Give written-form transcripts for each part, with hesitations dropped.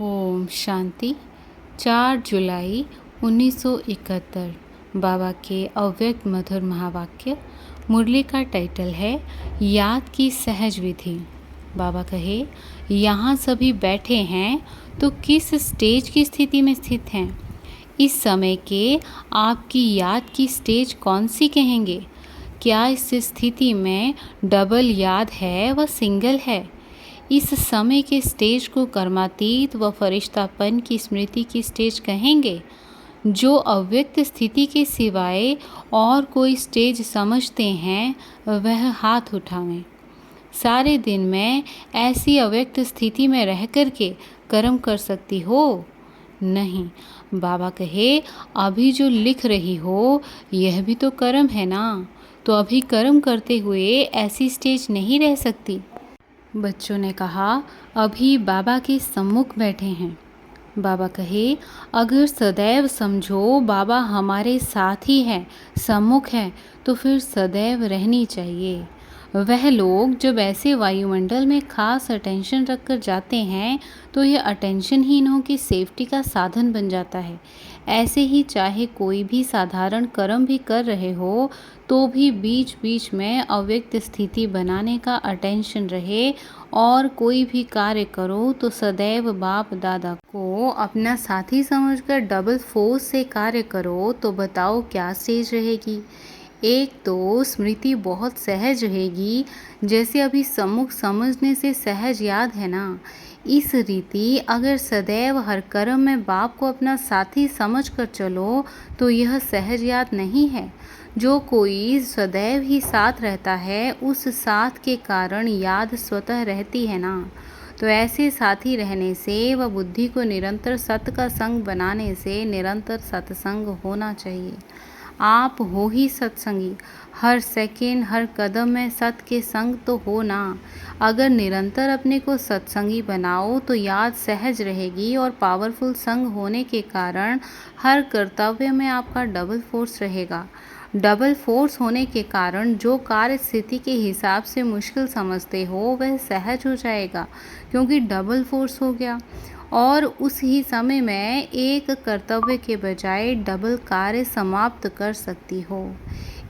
ओम शांति। 4 जुलाई 1971 बाबा के अव्यक्त मधुर महावाक्य। मुरली का टाइटल है याद की सहज विधि। बाबा कहे, यहाँ सभी बैठे हैं तो किस स्टेज की स्थिति में स्थित हैं? इस समय के आपकी याद की स्टेज कौन सी कहेंगे? क्या इस स्थिति में डबल याद है व सिंगल है? इस समय के स्टेज को कर्मातीत व फरिश्तापन की स्मृति की स्टेज कहेंगे। जो अव्यक्त स्थिति के सिवाय और कोई स्टेज समझते हैं वह हाथ उठावें। सारे दिन में ऐसी अव्यक्त स्थिति में रह कर के कर्म कर सकती हो? नहीं। बाबा कहे, अभी जो लिख रही हो यह भी तो कर्म है ना, तो अभी कर्म करते हुए ऐसी स्टेज नहीं रह सकती। बच्चों ने कहा, अभी बाबा के सम्मुख बैठे हैं। बाबा कहे, अगर सदैव समझो बाबा हमारे साथ ही है, सम्मुख है, तो फिर सदैव रहनी चाहिए। वह लोग जब ऐसे वायुमंडल में खास अटेंशन रखकर जाते हैं तो यह अटेंशन ही इन्हों की सेफ्टी का साधन बन जाता है। ऐसे ही चाहे कोई भी साधारण कर्म भी कर रहे हो तो भी बीच बीच में अव्यक्त स्थिति बनाने का अटेंशन रहे, और कोई भी कार्य करो तो सदैव बाप दादा को अपना साथी समझकर डबल फोर्स से कार्य करो। तो बताओ क्या स्टेज रहेगी? एक तो स्मृति बहुत सहज रहेगी, जैसे अभी सम्मुख समझने से सहज याद है ना। इस रीति अगर सदैव हर कर्म में बाप को अपना साथी समझ कर चलो तो यह सहज याद नहीं है। जो कोई सदैव ही साथ रहता है उस साथ के कारण याद स्वतः रहती है ना। तो ऐसे साथी रहने से व बुद्धि को निरंतर सत्य का संग बनाने से निरंतर सत्संग होना चाहिए। आप हो ही सत्संगी, हर सेकेंड हर कदम में सत्य के संग तो हो ना। अगर निरंतर अपने को सत्संगी बनाओ तो याद सहज रहेगी, और पावरफुल संग होने के कारण हर कर्तव्य में आपका डबल फोर्स रहेगा। डबल फोर्स होने के कारण जो कार्य स्थिति के हिसाब से मुश्किल समझते हो वह सहज हो जाएगा, क्योंकि डबल फोर्स हो गया। और उस ही समय में एक कर्तव्य के बजाय डबल कार्य समाप्त कर सकती हो।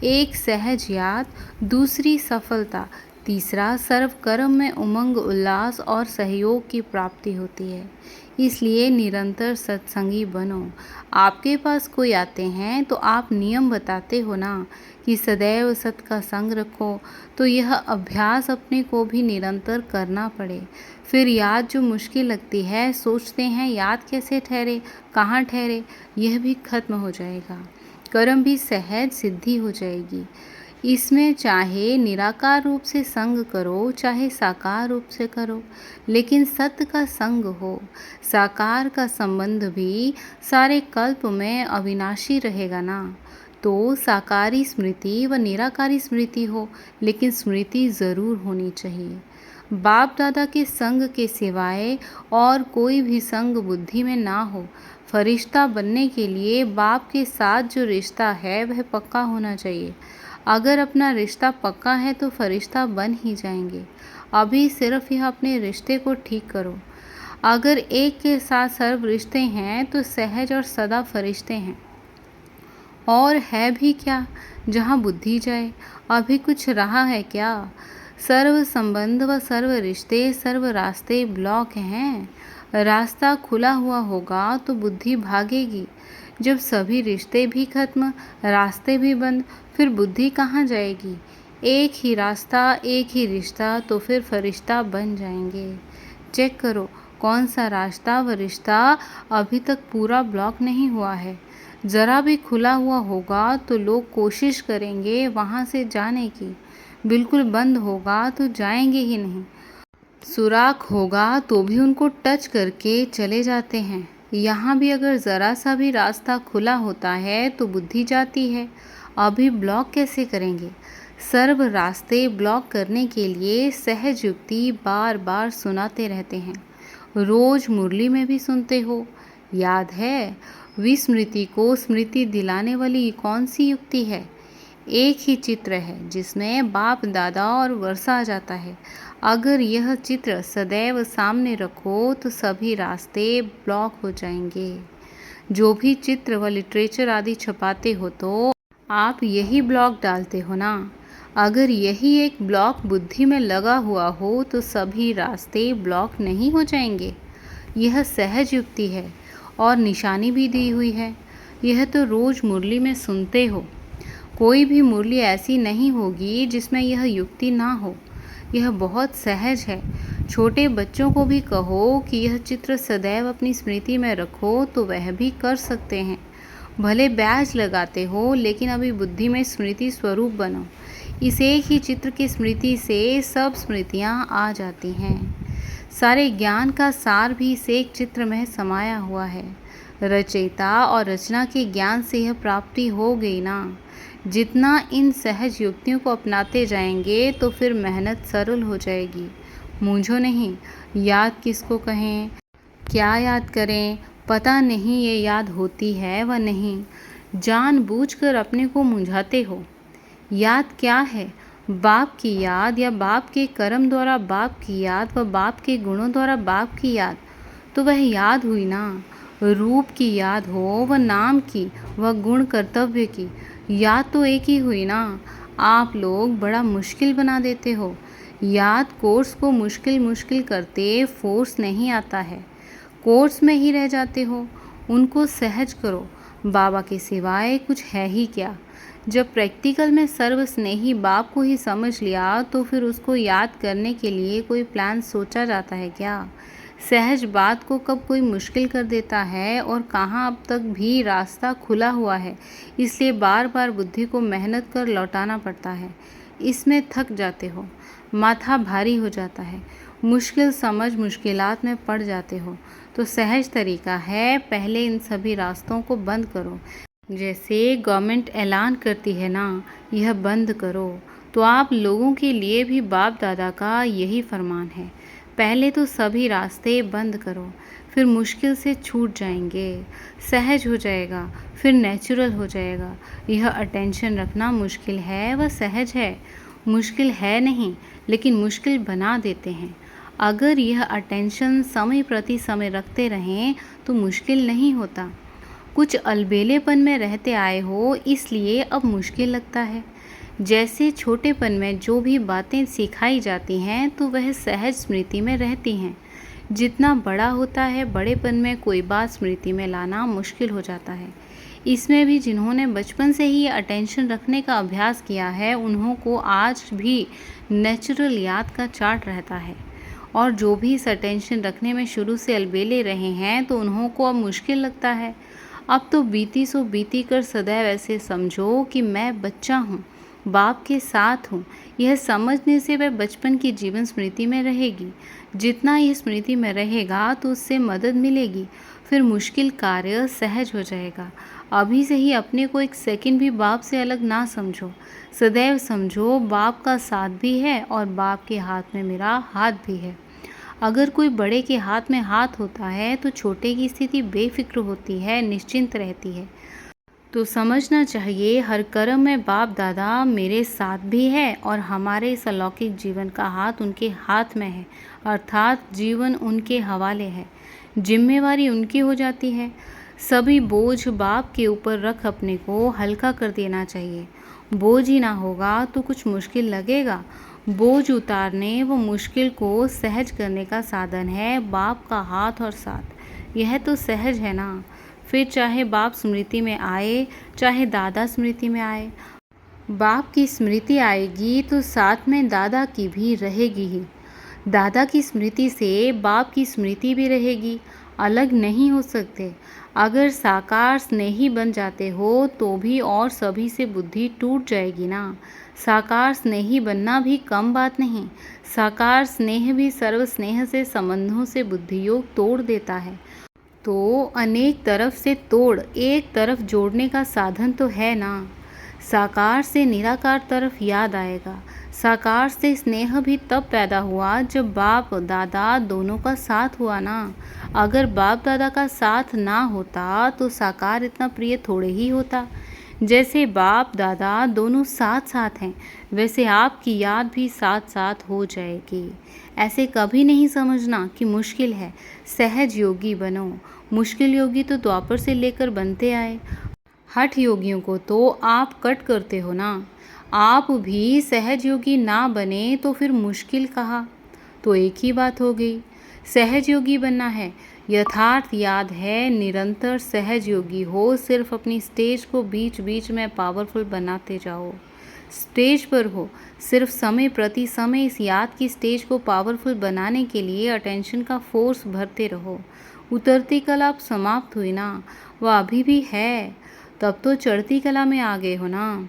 एक सहज याद, दूसरी सफलता, तीसरा सर्व कर्म में उमंग उल्लास और सहयोग की प्राप्ति होती है। इसलिए निरंतर सत्संगी बनो। आपके पास कोई आते हैं तो आप नियम बताते हो ना कि सदैव सत्य का संग रखो, तो यह अभ्यास अपने को भी निरंतर करना पड़े। फिर याद जो मुश्किल लगती है, सोचते हैं याद कैसे ठहरे, कहाँ ठहरे, यह भी खत्म हो जाएगा। कर्म भी सहज सिद्धि हो जाएगी। इसमें चाहे निराकार रूप से संग करो चाहे साकार रूप से करो, लेकिन सत्य का संग हो। साकार का संबंध भी सारे कल्प में अविनाशी रहेगा ना। तो साकारी स्मृति व निराकारी स्मृति हो, लेकिन स्मृति ज़रूर होनी चाहिए। बाप दादा के संग के सिवाय और कोई भी संग बुद्धि में ना हो। फरिश्ता बनने के लिए बाप के साथ जो रिश्ता है वह पक्का होना चाहिए। अगर अपना रिश्ता पक्का है तो फरिश्ता बन ही जाएंगे। अभी सिर्फ यह अपने रिश्ते को ठीक करो। अगर एक के साथ सर्व रिश्ते हैं तो सहज और सदा फरिश्ते हैं। और है भी क्या जहाँ बुद्धि जाए? अभी कुछ रहा है क्या? सर्व संबंध व सर्व रिश्ते सर्व रास्ते ब्लॉक हैं। रास्ता खुला हुआ होगा तो बुद्धि भागेगी। जब सभी रिश्ते भी खत्म, रास्ते भी बंद, फिर बुद्धि कहाँ जाएगी? एक ही रास्ता, एक ही रिश्ता, तो फिर फरिश्ता बन जाएंगे। चेक करो कौन सा रास्ता व रिश्ता अभी तक पूरा ब्लॉक नहीं हुआ है। ज़रा भी खुला हुआ होगा तो लोग कोशिश करेंगे वहाँ से जाने की। बिल्कुल बंद होगा तो जाएंगे ही नहीं। सुराख होगा तो भी उनको टच करके चले जाते हैं। यहाँ भी अगर ज़रा सा भी रास्ता खुला होता है तो बुद्धि जाती है। अभी ब्लॉक कैसे करेंगे? सर्व रास्ते ब्लॉक करने के लिए सहज युक्ति बार बार सुनाते रहते हैं। रोज़ मुरली में भी सुनते हो, याद है? विस्मृति को स्मृति दिलाने वाली कौन सी युक्ति है? एक ही चित्र है जिसमें बाप दादा और वर्षा आ जाता है। अगर यह चित्र सदैव सामने रखो तो सभी रास्ते ब्लॉक हो जाएंगे। जो भी चित्र व लिटरेचर आदि छपाते हो तो आप यही ब्लॉक डालते हो ना। अगर यही एक ब्लॉक बुद्धि में लगा हुआ हो तो सभी रास्ते ब्लॉक नहीं हो जाएंगे। यह सहज युक्ति है और निशानी भी दी हुई है। यह तो रोज मुरली में सुनते हो। कोई भी मुरली ऐसी नहीं होगी जिसमें यह युक्ति ना हो। यह बहुत सहज है। छोटे बच्चों को भी कहो कि यह चित्र सदैव अपनी स्मृति में रखो तो वह भी कर सकते हैं। भले बैज लगाते हो लेकिन अभी बुद्धि में स्मृति स्वरूप बनो। इस एक ही चित्र की स्मृति से सब स्मृतियाँ आ जाती हैं। सारे ज्ञान का सार भी इस एक चित्र में समाया हुआ है। रचयिता और रचना के ज्ञान से यह प्राप्ति हो गई ना। जितना इन सहज युक्तियों को अपनाते जाएंगे तो फिर मेहनत सरल हो जाएगी। मूंझो नहीं। याद किसको कहें, क्या याद करें, पता नहीं ये याद होती है व नहीं। जानबूझकर अपने को मूंझाते हो। याद क्या है? बाप की याद या बाप के कर्म द्वारा बाप की याद व बाप के गुणों द्वारा बाप की याद, तो वह याद हुई ना। रूप की याद हो व नाम की व गुण कर्तव्य की याद तो एक ही हुई ना। आप लोग बड़ा मुश्किल बना देते हो। याद कोर्स को मुश्किल करते फोर्स नहीं आता है। कोर्स में ही रह जाते हो। उनको सहज करो। बाबा के सिवाय कुछ है ही क्या। जब प्रैक्टिकल में सर्वस्नेही बाप को ही समझ लिया तो फिर उसको याद करने के लिए कोई प्लान सोचा जाता है क्या? सहज बात को कब कोई मुश्किल कर देता है और कहाँ अब तक भी रास्ता खुला हुआ है। इसलिए बार बार बुद्धि को मेहनत कर लौटाना पड़ता है। इसमें थक जाते हो। माथा भारी हो जाता है। मुश्किल समझ मुश्किलात में पड़ जाते हो। तो सहज तरीका है, पहले इन सभी रास्तों को बंद करो। जैसे गवर्नमेंट ऐलान करती है ना, यह बंद करो, तो आप लोगों के लिए भी बाप दादा का यही फरमान है। पहले तो सभी रास्ते बंद करो, फिर मुश्किल से छूट जाएंगे, सहज हो जाएगा, फिर नेचुरल हो जाएगा। यह अटेंशन रखना मुश्किल है व सहज है। मुश्किल है नहीं, लेकिन मुश्किल बना देते हैं। अगर यह अटेंशन समय प्रति समय रखते रहें तो मुश्किल नहीं होता। कुछ अलबेलेपन में रहते आए हो इसलिए अब मुश्किल लगता है। जैसे छोटेपन में जो भी बातें सिखाई जाती हैं तो वह सहज स्मृति में रहती हैं। जितना बड़ा होता है बड़ेपन में कोई बात स्मृति में लाना मुश्किल हो जाता है। इसमें भी जिन्होंने बचपन से ही अटेंशन रखने का अभ्यास किया है उन्हों को आज भी नेचुरल याद का चार्ट रहता है। और जो भी इस अटेंशन रखने में शुरू से अलबेले रहे हैं तो उन्हों को अब मुश्किल लगता है। अब तो बीती सो बीती कर सदैव ऐसे समझो कि मैं बच्चा हूँ, बाप के साथ हूँ। यह समझने से वह बचपन की जीवन स्मृति में रहेगी। जितना यह स्मृति में रहेगा तो उससे मदद मिलेगी। फिर मुश्किल कार्य सहज हो जाएगा। अभी से ही अपने को एक सेकंड भी बाप से अलग ना समझो। सदैव समझो बाप का साथ भी है और बाप के हाथ में मेरा हाथ भी है। अगर कोई बड़े के हाथ में हाथ होता है तो छोटे की स्थिति बेफिक्र होती है, निश्चिंत रहती है। तो समझना चाहिए हर कर्म में बाप दादा मेरे साथ भी है और हमारे इस अलौकिक जीवन का हाथ उनके हाथ में है, अर्थात जीवन उनके हवाले है। जिम्मेवारी उनकी हो जाती है। सभी बोझ बाप के ऊपर रख अपने को हल्का कर देना चाहिए। बोझ ही ना होगा तो कुछ मुश्किल लगेगा। बोझ उतारने व मुश्किल को सहज करने का साधन है बाप का हाथ और साथ। यह तो सहज है ना। फिर चाहे बाप स्मृति में आए चाहे दादा स्मृति में आए, बाप की स्मृति आएगी तो साथ में दादा की भी रहेगी ही। दादा की स्मृति से बाप की स्मृति भी रहेगी, अलग नहीं हो सकते। अगर साकार स्नेही बन जाते हो तो भी और सभी से बुद्धि टूट जाएगी ना। साकार स्नेही बनना भी कम बात नहीं। साकार स्नेह भी सर्व स्नेह से संबंधों से बुद्धि योग तोड़ देता है। तो अनेक तरफ से तोड़ एक तरफ जोड़ने का साधन तो है ना। साकार से निराकार तरफ याद आएगा। साकार से स्नेह भी तब पैदा हुआ जब बाप दादा दोनों का साथ हुआ ना। अगर बाप दादा का साथ ना होता तो साकार इतना प्रिय थोड़े ही होता। जैसे बाप दादा दोनों साथ साथ हैं, वैसे आपकी याद भी साथ साथ हो जाएगी। ऐसे कभी नहीं समझना कि मुश्किल है, सहज योगी बनो। मुश्किल योगी तो द्वापर से लेकर बनते आए। हठ योगियों को तो आप कट करते हो ना। आप भी सहज योगी ना बने तो फिर मुश्किल कहा, तो एक ही बात हो गई। सहज योगी बनना है, यथार्थ याद है, निरंतर सहज योगी हो। सिर्फ अपनी स्टेज को बीच बीच में पावरफुल बनाते जाओ। स्टेज पर हो, सिर्फ समय प्रति समय इस याद की स्टेज को पावरफुल बनाने के लिए अटेंशन का फोर्स भरते रहो। उतरती कला अब समाप्त हुई ना, वह अभी भी है, तब तो चढ़ती कला में आ गए हो ना।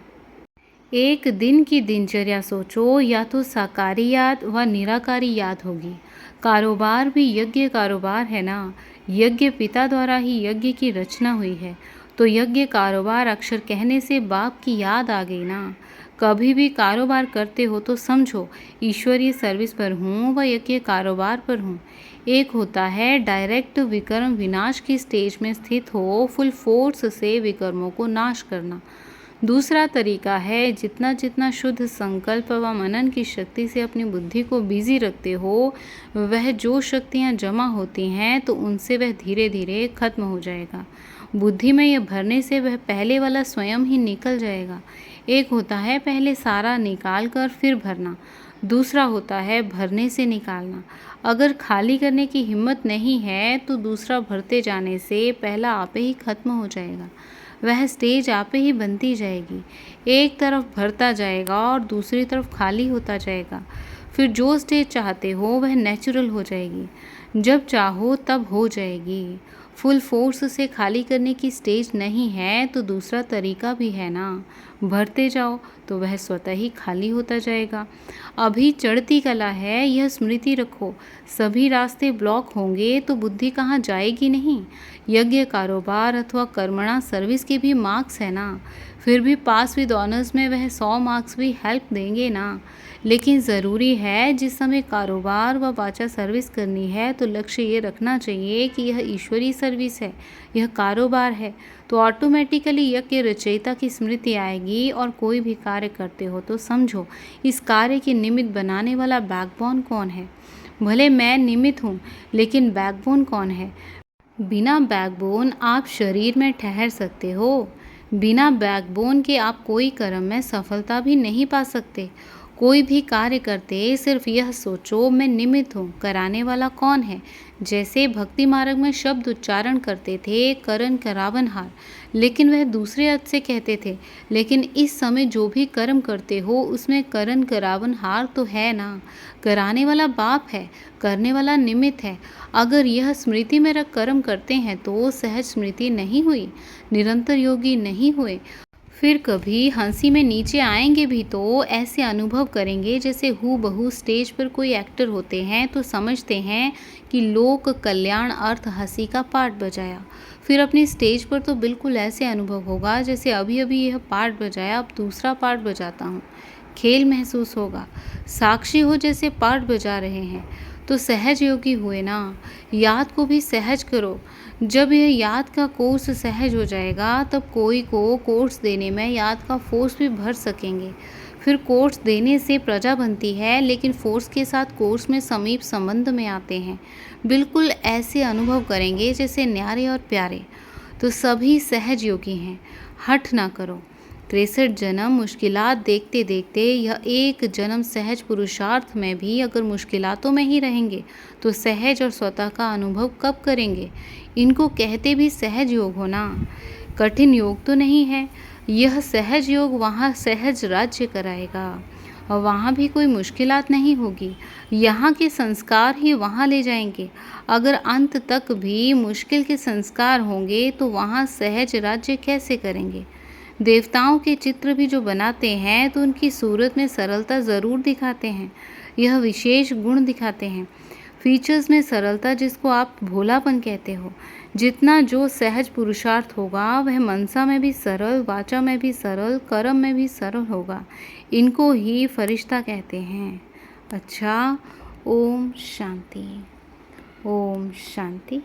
एक दिन की दिनचर्या सोचो, या तो साकारी याद व निराकारी याद होगी। कारोबार भी यज्ञ कारोबार है ना। यज्ञ पिता द्वारा ही यज्ञ की रचना हुई है, तो यज्ञ कारोबार अक्षर कहने से बाप की याद आ गई ना। कभी भी कारोबार करते हो तो समझो ईश्वरीय सर्विस पर हूँ व यज्ञ कारोबार पर हूँ। एक होता है डायरेक्ट विकर्म विनाश की स्टेज में स्थित हो, फुल फोर्स से विकर्मों को नाश करना। दूसरा तरीका है जितना जितना शुद्ध संकल्प व मनन की शक्ति से अपनी बुद्धि को बिजी रखते हो, वह जो शक्तियाँ जमा होती हैं तो उनसे वह धीरे धीरे खत्म हो जाएगा। बुद्धि में यह भरने से वह पहले वाला स्वयं ही निकल जाएगा। एक होता है पहले सारा निकाल कर फिर भरना, दूसरा होता है भरने से निकालना। अगर खाली करने की हिम्मत नहीं है तो दूसरा भरते जाने से पहला आपे ही खत्म हो जाएगा। वह स्टेज आपे ही बनती जाएगी। एक तरफ भरता जाएगा और दूसरी तरफ खाली होता जाएगा। फिर जो स्टेज चाहते हो वह नेचुरल हो जाएगी। जब चाहो तब हो जाएगी। फुल फोर्स से खाली करने की स्टेज नहीं है तो दूसरा तरीका भी है ना, भरते जाओ तो वह स्वतः ही खाली होता जाएगा। अभी चढ़ती कला है, यह स्मृति रखो। सभी रास्ते ब्लॉक होंगे तो बुद्धि कहाँ जाएगी नहीं। यज्ञ कारोबार अथवा कर्मणा सर्विस के भी मार्क्स है ना, फिर भी पास विद ऑनर्स में वह 100 मार्क्स भी हेल्प देंगे ना। लेकिन ज़रूरी है जिस समय कारोबार व वाचा सर्विस करनी है तो लक्ष्य ये रखना चाहिए कि यह ईश्वरीय सर्विस है, यह कारोबार है, तो ऑटोमेटिकली यज्ञ रचयिता की स्मृति आएगी। और कोई भी कार्य करते हो तो समझो इस कार्य के निमित्त बनाने वाला बैकबोन कौन है। भले मैं निमित्त हूँ, लेकिन बैकबोन कौन है। बिना बैकबोन आप शरीर में ठहर सकते हो, बिना बैकबोन के आप कोई कर्म में सफलता भी नहीं पा सकते। कोई भी कार्य करते सिर्फ यह सोचो मैं निमित्त हूँ, कराने वाला कौन है। जैसे भक्ति मार्ग में शब्द उच्चारण करते थे करण करावनहार, लेकिन वह दूसरे अर्थ से कहते थे। लेकिन इस समय जो भी कर्म करते हो उसमें करण करावनहार तो है ना। कराने वाला बाप है, करने वाला निमित्त है। अगर यह स्मृति में रख कर्म करते हैं तो सहज स्मृति नहीं हुई, निरंतर योगी नहीं हुए। फिर कभी हंसी में नीचे आएंगे भी तो ऐसे अनुभव करेंगे जैसे हूबहू स्टेज पर कोई एक्टर होते हैं तो समझते हैं कि लोक कल्याण अर्थ हंसी का पार्ट बजाया। फिर अपनी स्टेज पर तो बिल्कुल ऐसे अनुभव होगा जैसे अभी अभी यह पार्ट बजाया, अब दूसरा पार्ट बजाता हूँ। खेल महसूस होगा, साक्षी हो जैसे पार्ट बजा रहे हैं। तो सहज योगी हुए ना। याद को भी सहज करो। जब यह याद का कोर्स सहज हो जाएगा तब कोई को कोर्स देने में याद का फोर्स भी भर सकेंगे। फिर कोर्स देने से प्रजा बनती है, लेकिन फोर्स के साथ कोर्स में समीप संबंध में आते हैं। बिल्कुल ऐसे अनुभव करेंगे जैसे न्यारे और प्यारे। तो सभी सहज योगी हैं, हठ ना करो। 63 जन्म मुश्किलात देखते देखते यह एक जन्म सहज पुरुषार्थ में भी अगर मुश्किलातों में ही रहेंगे तो सहज और स्वतः का अनुभव कब करेंगे। इनको कहते भी सहज योग हो ना, कठिन योग तो नहीं है। यह सहज योग वहाँ सहज राज्य कराएगा और वहाँ भी कोई मुश्किलात नहीं होगी। यहाँ के संस्कार ही वहाँ ले जाएंगे। अगर अंत तक भी मुश्किल के संस्कार होंगे तो वहाँ सहज राज्य कैसे करेंगे। देवताओं के चित्र भी जो बनाते हैं तो उनकी सूरत में सरलता ज़रूर दिखाते हैं, यह विशेष गुण दिखाते हैं। फीचर्स में सरलता जिसको आप भोलापन कहते हो। जितना जो सहज पुरुषार्थ होगा वह मनसा में भी सरल, वाचा में भी सरल, कर्म में भी सरल होगा। इनको ही फरिश्ता कहते हैं। अच्छा, ओम शांति, ओम शांति।